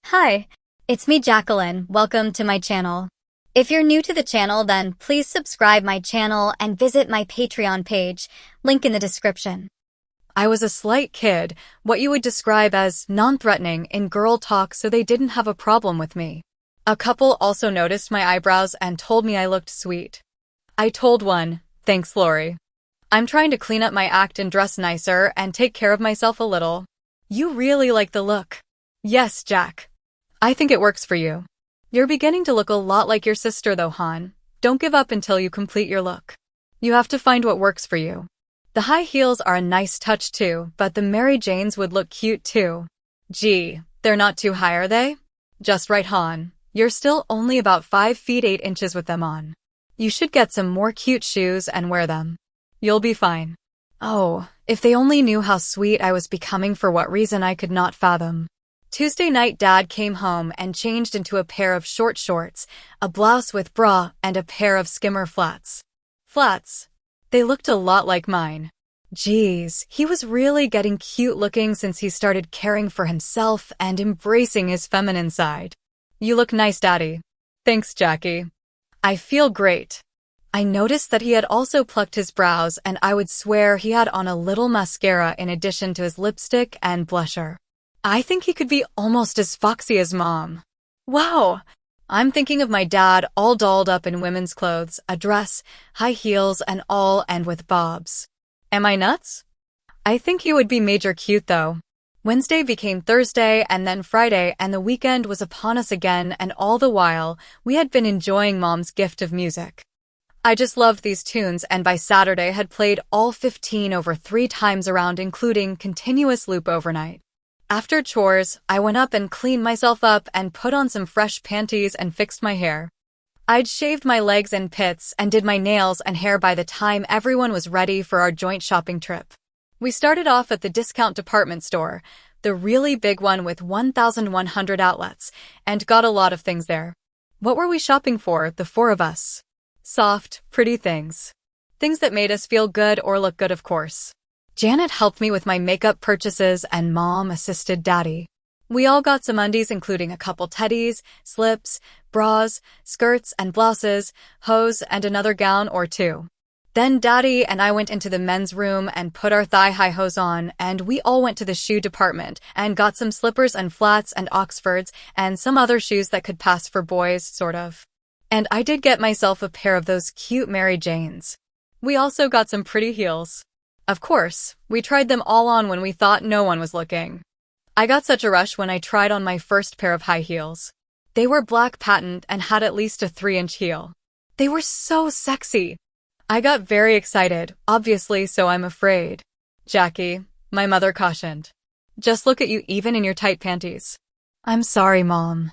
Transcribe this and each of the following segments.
Hi, it's me Jacqueline. Welcome to my channel. If you're new to the channel, then please subscribe my channel and visit my Patreon page, link in the description. I was a slight kid, what you would describe as non-threatening in girl talk, so they didn't have a problem with me. A couple also noticed my eyebrows and told me I looked sweet. I told one, "Thanks, Lori. I'm trying to clean up my act and dress nicer and take care of myself a little." "You really like the look." "Yes, Jack. I think it works for you. You're beginning to look a lot like your sister though, Han. Don't give up until you complete your look. You have to find what works for you." The high heels are a nice touch too, but the Mary Janes would look cute too. "Gee, they're not too high, are they?" "Just right, Han. You're still only about 5 feet 8 inches with them on. You should get some more cute shoes and wear them. You'll be fine." Oh, if they only knew how sweet I was becoming, for what reason I could not fathom. Tuesday night, Dad came home and changed into a pair of short shorts, a blouse with bra, and a pair of skimmer flats. Flats. They looked a lot like mine. Geez, he was really getting cute looking since he started caring for himself and embracing his feminine side. "You look nice, Daddy." "Thanks, Jackie. I feel great." I noticed that he had also plucked his brows, and I would swear he had on a little mascara in addition to his lipstick and blusher. I think he could be almost as foxy as Mom. Wow! I'm thinking of my dad all dolled up in women's clothes, a dress, high heels and all, and with bobs. Am I nuts? I think he would be major cute though. Wednesday became Thursday and then Friday, and the weekend was upon us again, and all the while, we had been enjoying Mom's gift of music. I just loved these tunes, and by Saturday had played all 15 over 3 times around, including continuous loop overnight. After chores, I went up and cleaned myself up and put on some fresh panties and fixed my hair. I'd shaved my legs and pits and did my nails and hair by the time everyone was ready for our joint shopping trip. We started off at the discount department store, the really big one with 1,100 outlets, and got a lot of things there. What were we shopping for, the 4 of us? Soft, pretty things. Things that made us feel good or look good, of course. Janet helped me with my makeup purchases and Mom assisted Daddy. We all got some undies, including a couple teddies, slips, bras, skirts and blouses, hose, and another gown or 2. Then Daddy and I went into the men's room and put our thigh-high hose on, and we all went to the shoe department and got some slippers and flats and Oxfords and some other shoes that could pass for boys, sort of. And I did get myself a pair of those cute Mary Janes. We also got some pretty heels. Of course, we tried them all on when we thought no one was looking. I got such a rush when I tried on my first pair of high heels. They were black patent and had at least a 3-inch heel. They were so sexy. I got very excited, obviously, so I'm afraid. "Jackie," my mother cautioned. "Just look at you even in your tight panties." "I'm sorry, Mom.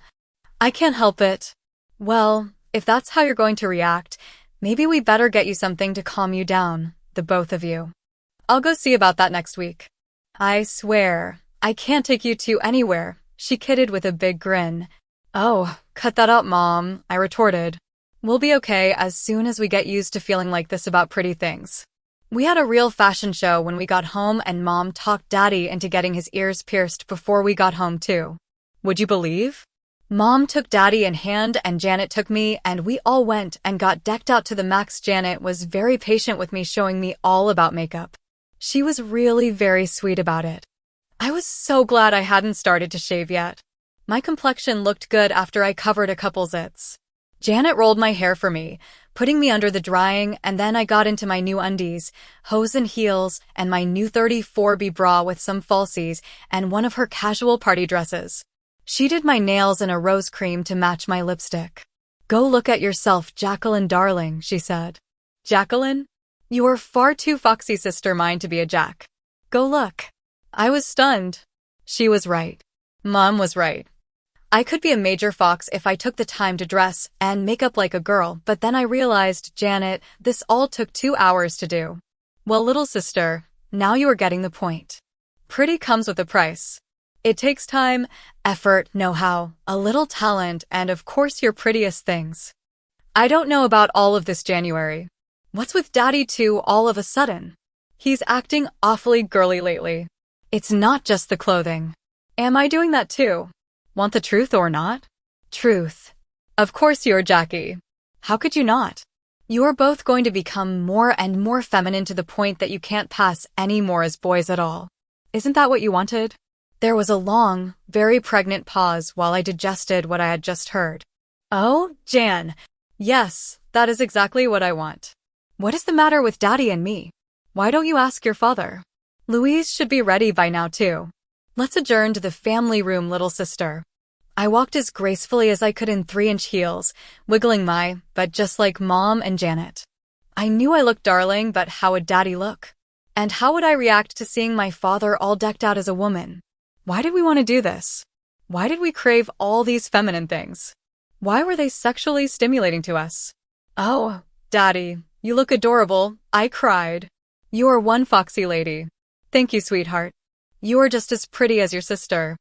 I can't help it." "Well, if that's how you're going to react, maybe we better get you something to calm you down, the both of you. I'll go see about that next week." "I swear, I can't take you two anywhere," she kidded with a big grin. "Oh, cut that out, Mom," I retorted. "We'll be okay as soon as we get used to feeling like this about pretty things." We had a real fashion show when we got home, and Mom talked Daddy into getting his ears pierced before we got home too. Would you believe? Mom took Daddy in hand and Janet took me, and we all went and got decked out to the max. Janet was very patient with me, showing me all about makeup. She was really very sweet about it. I was so glad I hadn't started to shave yet. My complexion looked good after I covered a couple zits. Janet rolled my hair for me, putting me under the drying, and then I got into my new undies, hose and heels, and my new 34B bra with some falsies, and one of her casual party dresses. She did my nails in a rose cream to match my lipstick. "Go look at yourself, Jacqueline darling," she said. "Jacqueline? You are far too foxy, sister mine, to be a Jack. Go look." I was stunned. She was right. Mom was right. I could be a major fox if I took the time to dress and make up like a girl, but then I realized, Janet, this all took 2 hours to do. Well, little sister, now you are getting the point. Pretty comes with a price. It takes time, effort, know-how, a little talent, and of course your prettiest things. I don't know about all of this, January. What's with Daddy too all of a sudden? He's acting awfully girly lately. It's not just the clothing. Am I doing that too? Want the truth or not? Truth. Of course you're Jackie. How could you not? You are both going to become more and more feminine to the point that you can't pass any more as boys at all. Isn't that what you wanted? There was a long, very pregnant pause while I digested what I had just heard. Oh, Jan. Yes, that is exactly what I want. What is the matter with Daddy and me? Why don't you ask your father? Louise should be ready by now too. Let's adjourn to the family room, little sister. I walked as gracefully as I could in 3-inch heels, wiggling but just like Mom and Janet. I knew I looked darling, but how would Daddy look? And how would I react to seeing my father all decked out as a woman? Why did we want to do this? Why did we crave all these feminine things? Why were they sexually stimulating to us? Oh, Daddy, you look adorable, I cried. You are one foxy lady. Thank you, sweetheart. You are just as pretty as your sister.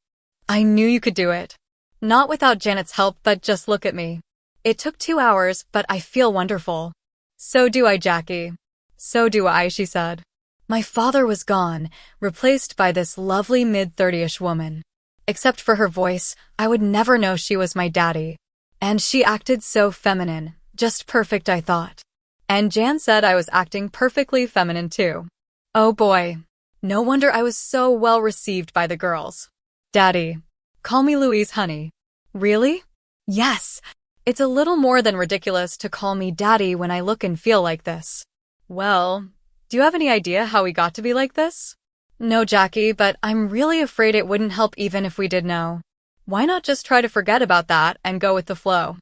I knew you could do it. Not without Janet's help, but just look at me. It took 2 hours, but I feel wonderful. So do I, Jackie. So do I, she said. My father was gone, replaced by this lovely mid-30ish woman. Except for her voice, I would never know she was my daddy. And she acted so feminine, just perfect, I thought. And Jan said I was acting perfectly feminine too. Oh boy. No wonder I was so well received by the girls. Daddy. Call me Louise, honey. Really? Yes. It's a little more than ridiculous to call me Daddy when I look and feel like this. Well, do you have any idea how we got to be like this? No, Jackie, but I'm really afraid it wouldn't help even if we did know. Why not just try to forget about that and go with the flow?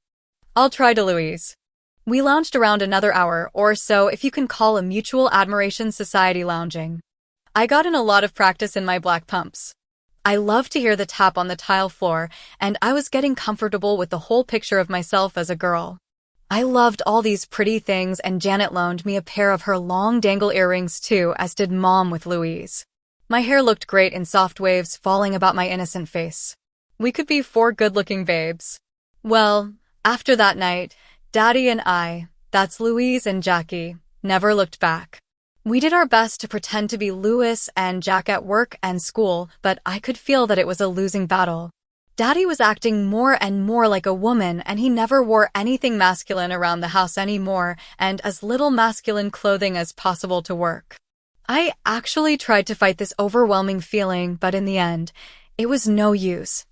I'll try to, Louise. We lounged around another hour or so, if you can call a mutual admiration society lounging. I got in a lot of practice in my black pumps. I loved to hear the tap on the tile floor, and I was getting comfortable with the whole picture of myself as a girl. I loved all these pretty things, and Janet loaned me a pair of her long dangle earrings too, as did Mom with Louise. My hair looked great in soft waves falling about my innocent face. We could be 4 good-looking babes. Well, after that night, Daddy and I, that's Louise and Jackie, never looked back. We did our best to pretend to be Louis and Jack at work and school, but I could feel that it was a losing battle. Daddy was acting more and more like a woman, and he never wore anything masculine around the house anymore, and as little masculine clothing as possible to work. I actually tried to fight this overwhelming feeling, but in the end, it was no use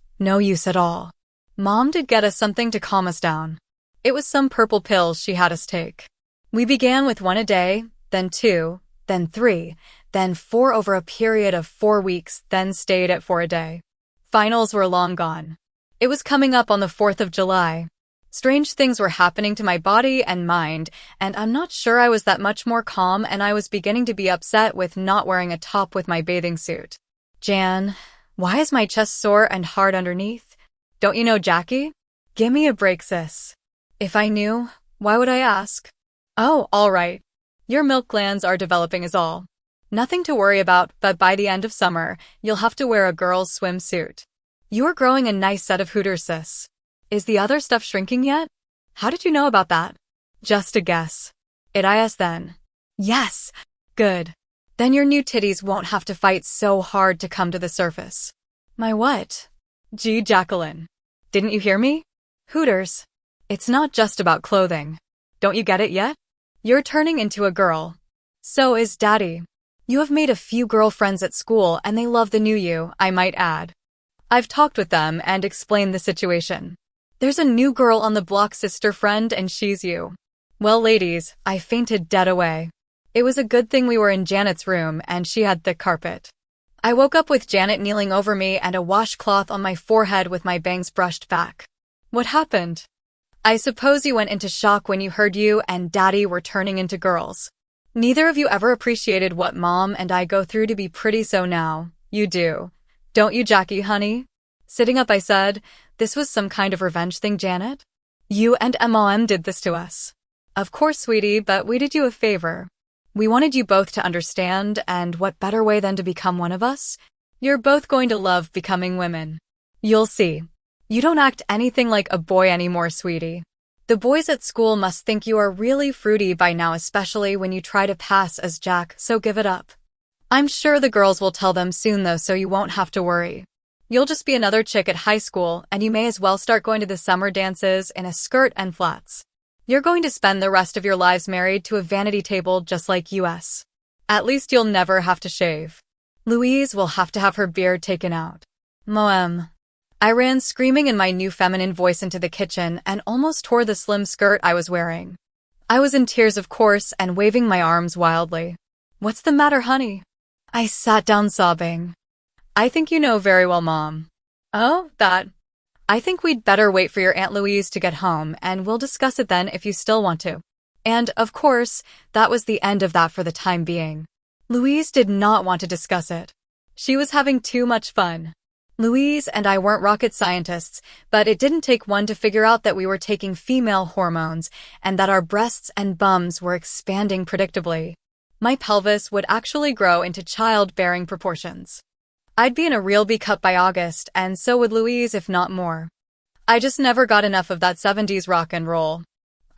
at all. Mom did get us something to calm us down. It was some purple pills she had us take. We began with 1 a day, then 2, then 3, then 4 over a period of 4 weeks, then stayed at 4 a day. Finals were long gone. It was coming up on the 4th of July. Strange things were happening to my body and mind, and I'm not sure I was that much more calm, and I was beginning to be upset with not wearing a top with my bathing suit. Jan, why is my chest sore and hard underneath? Don't you know Jackie? Gimme a break, sis. If I knew, why would I ask? Oh, all right. Your milk glands are developing is all. Nothing to worry about, but by the end of summer, you'll have to wear a girl's swimsuit. You're growing a nice set of hooters, sis. Is the other stuff shrinking yet? How did you know about that? Just a guess. It is then. Yes. Good. Then your new titties won't have to fight so hard to come to the surface. My what? Gee, Jacqueline. Didn't you hear me? Hooters. It's not just about clothing. Don't you get it yet? You're turning into a girl. So is Daddy. You have made a few girlfriends at school, and they love the new you, I might add. I've talked with them and explained the situation. There's a new girl on the block, sister friend, and she's you. Well, ladies, I fainted dead away. It was a good thing we were in Janet's room and she had thick carpet. I woke up with Janet kneeling over me and a washcloth on my forehead with my bangs brushed back. What happened? I suppose you went into shock when you heard you and Daddy were turning into girls. Neither of you ever appreciated what Mom and I go through to be pretty, so now you do. Don't you, Jackie, honey? Sitting up, I said, this was some kind of revenge thing, Janet? You and Mom did this to us. Of course, sweetie, but we did you a favor. We wanted you both to understand, and what better way than to become one of us? You're both going to love becoming women. You'll see. You don't act anything like a boy anymore, sweetie. The boys at school must think you are really fruity by now, especially when you try to pass as Jack, so give it up. I'm sure the girls will tell them soon though, so you won't have to worry. You'll just be another chick at high school, and you may as well start going to the summer dances in a skirt and flats. You're going to spend the rest of your lives married to a vanity table just like us. At least you'll never have to shave. Louise will have to have her beard taken out. Moem. I ran screaming in my new feminine voice into the kitchen and almost tore the slim skirt I was wearing. I was in tears, of course, and waving my arms wildly. What's the matter, honey? I sat down sobbing. I think you know very well, Mom. Oh, that. I think we'd better wait for your Aunt Louise to get home, and we'll discuss it then if you still want to. And, of course, that was the end of that for the time being. Louise did not want to discuss it. She was having too much fun. Louise and I weren't rocket scientists, but it didn't take one to figure out that we were taking female hormones and that our breasts and bums were expanding predictably. My pelvis would actually grow into childbearing proportions. I'd be in a real B cup by August, and so would Louise, if not more. I just never got enough of that 70s rock and roll.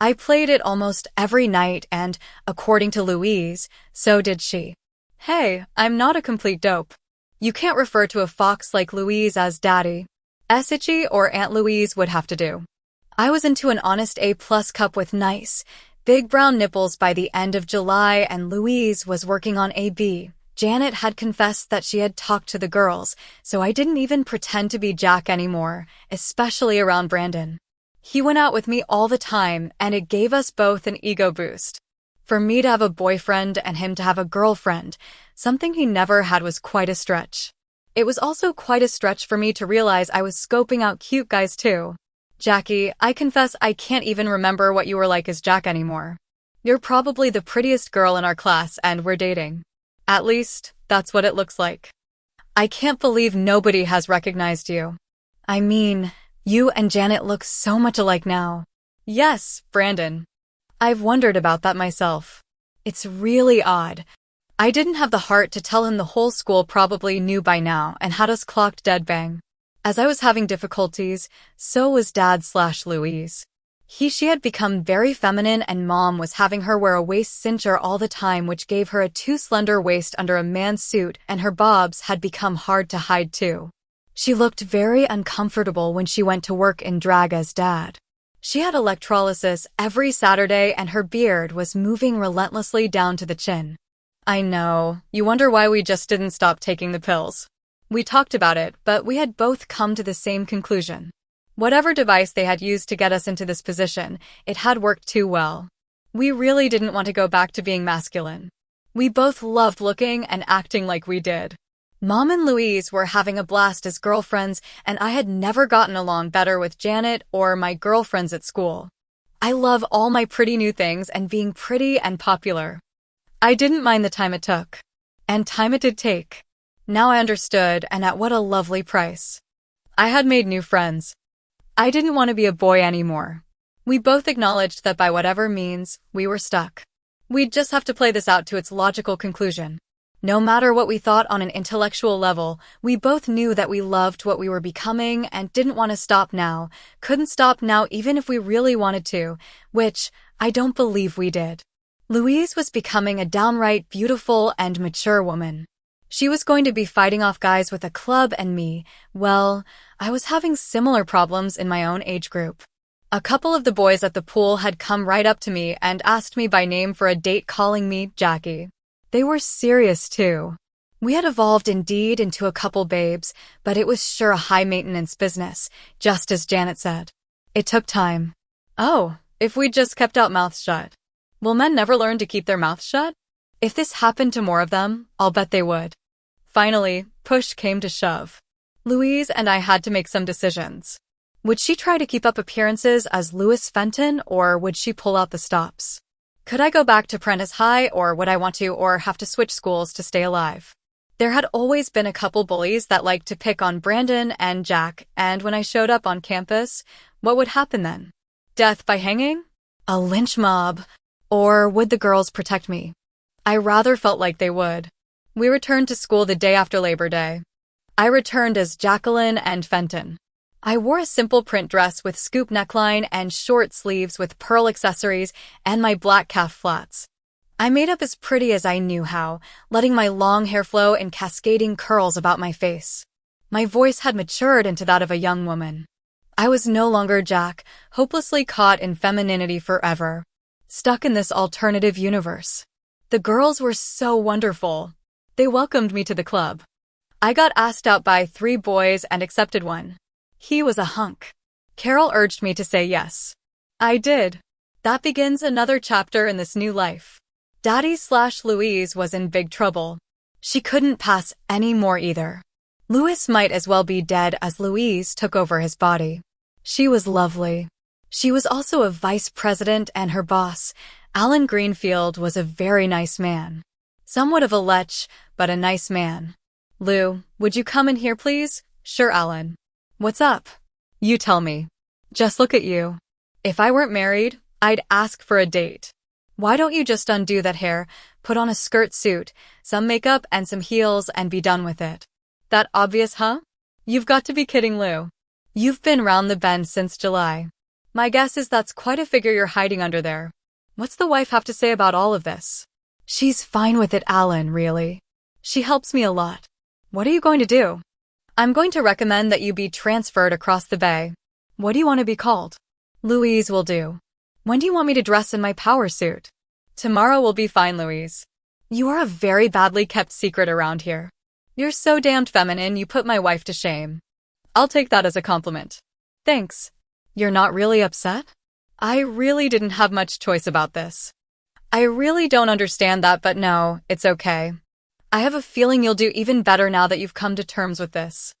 I played it almost every night, and, according to Louise, so did she. Hey, I'm not a complete dope. You can't refer to a fox like Louise as daddy. Itchy or Aunt Louise would have to do. I was into an honest A+ cup with nice, big brown nipples by the end of July, and Louise was working on AB. Janet had confessed that she had talked to the girls, so I didn't even pretend to be Jack anymore, especially around Brandon. He went out with me all the time, and it gave us both an ego boost. For me to have a boyfriend and him to have a girlfriend, something he never had, was quite a stretch. It was also quite a stretch for me to realize I was scoping out cute guys too. Jackie, I confess I can't even remember what you were like as Jack anymore. You're probably the prettiest girl in our class and we're dating. At least, that's what it looks like. I can't believe nobody has recognized you. I mean, you and Janet look so much alike now. Yes, Brandon. I've wondered about that myself. It's really odd. I didn't have the heart to tell him the whole school probably knew by now and had us clocked dead bang. As I was having difficulties, so was Dad/Louise. She had become very feminine, and Mom was having her wear a waist cincher all the time, which gave her a too slender waist under a man's suit, and her bobs had become hard to hide too. She looked very uncomfortable when she went to work in drag as Dad. She had electrolysis every Saturday, and her beard was moving relentlessly down to the chin. I know, you wonder why we just didn't stop taking the pills. We talked about it, but we had both come to the same conclusion. Whatever device they had used to get us into this position, it had worked too well. We really didn't want to go back to being masculine. We both loved looking and acting like we did. Mom and Louise were having a blast as girlfriends, and I had never gotten along better with Janet or my girlfriends at school. I love all my pretty new things and being pretty and popular. I didn't mind the time it took. And time it did take. Now I understood, and at what a lovely price. I had made new friends. I didn't want to be a boy anymore. We both acknowledged that by whatever means, we were stuck. We'd just have to play this out to its logical conclusion. No matter what we thought on an intellectual level, we both knew that we loved what we were becoming and didn't want to stop now, couldn't stop now even if we really wanted to, which I don't believe we did. Louise was becoming a downright beautiful and mature woman. She was going to be fighting off guys with a club, and me, well, I was having similar problems in my own age group. A couple of the boys at the pool had come right up to me and asked me by name for a date, calling me Jackie. They were serious too. We had evolved indeed into a couple babes, but it was sure a high-maintenance business, just as Janet said. It took time. Oh, if we'd just kept our mouths shut. Will men never learn to keep their mouths shut? If this happened to more of them, I'll bet they would. Finally, push came to shove. Louise and I had to make some decisions. Would she try to keep up appearances as Louis Fenton, or would she pull out the stops? Could I go back to Prentice High, or would I want to, or have to switch schools to stay alive? There had always been a couple bullies that liked to pick on Brandon and Jack, and when I showed up on campus, what would happen then? Death by hanging? A lynch mob? Or would the girls protect me? I rather felt like they would. We returned to school the day after Labor Day. I returned as Jacqueline and Fenton. I wore a simple print dress with scoop neckline and short sleeves with pearl accessories and my black calf flats. I made up as pretty as I knew how, letting my long hair flow in cascading curls about my face. My voice had matured into that of a young woman. I was no longer Jack, hopelessly caught in femininity forever, stuck in this alternative universe. The girls were so wonderful. They welcomed me to the club. I got asked out by 3 boys and accepted one. He was a hunk. Carol urged me to say yes. I did. That begins another chapter in this new life. Daddy/Louise was in big trouble. She couldn't pass any more either. Louis might as well be dead as Louise took over his body. She was lovely. She was also a vice president, and her boss, Alan Greenfield, was a very nice man. Somewhat of a lech, but a nice man. Lou, would you come in here, please? Sure, Alan. What's up? You tell me. Just look at you. If I weren't married, I'd ask for a date. Why don't you just undo that hair, put on a skirt suit, some makeup and some heels and be done with it? That obvious, huh? You've got to be kidding, Lou. You've been round the bend since July. My guess is that's quite a figure you're hiding under there. What's the wife have to say about all of this? She's fine with it, Alan, really. She helps me a lot. What are you going to do? I'm going to recommend that you be transferred across the bay. What do you want to be called? Louise will do. When do you want me to dress in my power suit? Tomorrow will be fine, Louise. You are a very badly kept secret around here. You're so damned feminine, you put my wife to shame. I'll take that as a compliment. Thanks. You're not really upset? I really didn't have much choice about this. I really don't understand that, but no, it's okay. I have a feeling you'll do even better now that you've come to terms with this.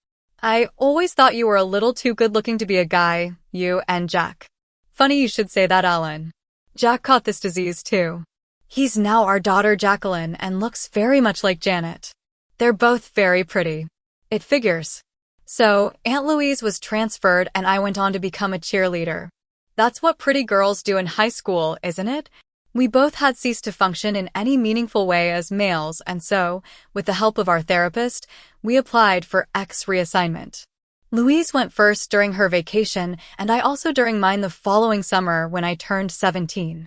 I always thought you were a little too good-looking to be a guy, you and Jack. Funny you should say that, Alan. Jack caught this disease too. He's now our daughter Jacqueline and looks very much like Janet. They're both very pretty. It figures. So, Aunt Louise was transferred and I went on to become a cheerleader. That's what pretty girls do in high school, isn't it? We both had ceased to function in any meaningful way as males, and so, with the help of our therapist, we applied for X reassignment. Louise went first during her vacation, and I also during mine the following summer when I turned 17.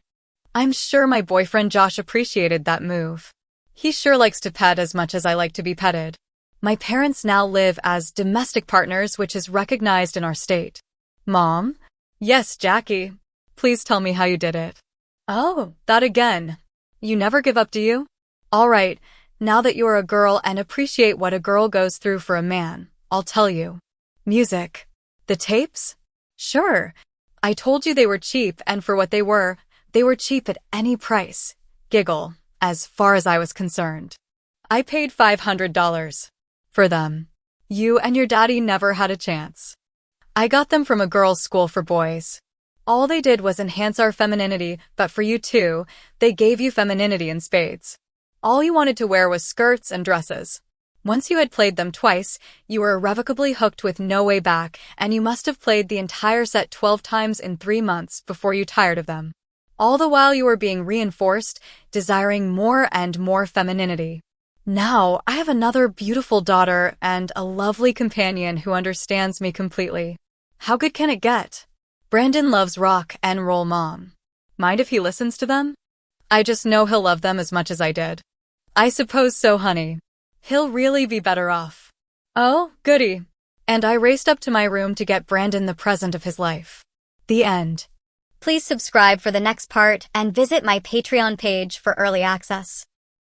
I'm sure my boyfriend Josh appreciated that move. He sure likes to pet as much as I like to be petted. My parents now live as domestic partners, which is recognized in our state. Mom? Yes, Jackie. Please tell me how you did it. Oh, that again. You never give up, do you? All right, now that you're a girl and appreciate what a girl goes through for a man, I'll tell you. Music. The tapes? Sure. I told you they were cheap, and for what they were cheap at any price. Giggle, as far as I was concerned. I paid $500 for them. You and your daddy never had a chance. I got them from a girls' school for boys. All they did was enhance our femininity, but for you too, they gave you femininity in spades. All you wanted to wear was skirts and dresses. Once you had played them twice, you were irrevocably hooked with no way back, and you must have played the entire set 12 times in 3 months before you tired of them. All the while you were being reinforced, desiring more and more femininity. Now, I have another beautiful daughter and a lovely companion who understands me completely. How good can it get? Brandon loves rock and roll, Mom. Mind if he listens to them? I just know he'll love them as much as I did. I suppose so, honey. He'll really be better off. Oh, goody. And I raced up to my room to get Brandon the present of his life. The end. Please subscribe for the next part and visit my Patreon page for early access.